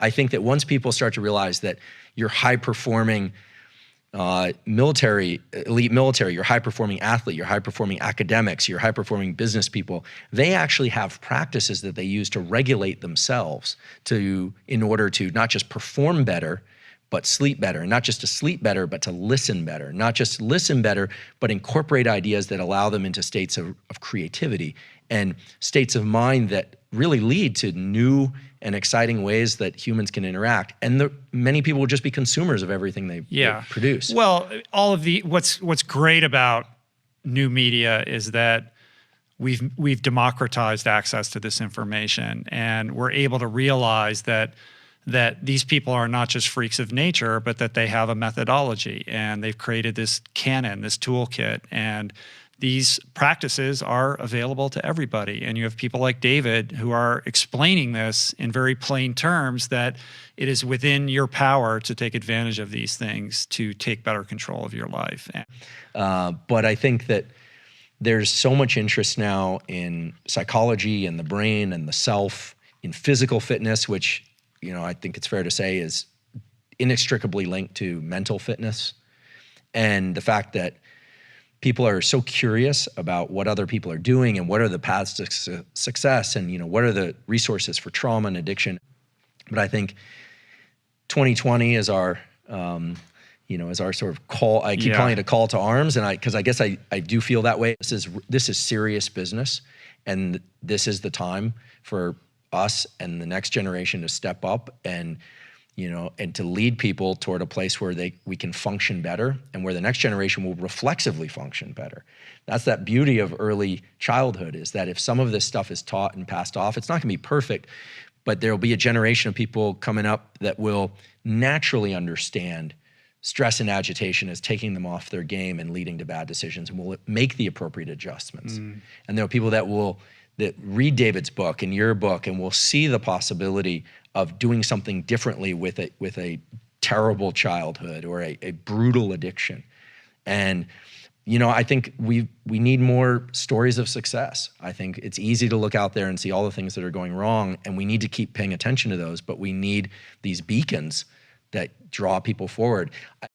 I think that once people start to realize that you're high-performing elite military, you're high-performing athlete, you're high-performing academics, you're high-performing business people, they actually have practices that they use to regulate themselves in order to not just perform better, but sleep better. And not just to sleep better, but to listen better. Not just listen better, but incorporate ideas that allow them into states of creativity and states of mind that really lead to new and exciting ways that humans can interact. And many people will just be consumers of everything they produce. Well, what's great about new media is that we've democratized access to this information, and we're able to realize that these people are not just freaks of nature, but that they have a methodology, and they've created this canon, this toolkit, and these practices are available to everybody. And you have people like David who are explaining this in very plain terms, that it is within your power to take advantage of these things to take better control of your life. But I think that there's so much interest now in psychology and the brain and the self, in physical fitness, which, you know, I think it's fair to say is inextricably linked to mental fitness. And the fact that people are so curious about what other people are doing and what are the paths to success, and, you know, what are the resources for trauma and addiction. But I think 2020 is our, is our sort of call. I keep calling it a call to arms, and because I guess I do feel that way. This is serious business, and this is the time for us and the next generation to step up and, you know, and to lead people toward a place where we can function better, and where the next generation will reflexively function better. That's that beauty of early childhood, is that if some of this stuff is taught and passed off, it's not gonna be perfect, but there'll be a generation of people coming up that will naturally understand stress and agitation as taking them off their game and leading to bad decisions, and will make the appropriate adjustments. And there are people that read David's book and your book, and will see the possibility of doing something differently with a terrible childhood or a brutal addiction. And, you know, I think we need more stories of success. I think it's easy to look out there and see all the things that are going wrong, and we need to keep paying attention to those, but we need these beacons that draw people forward.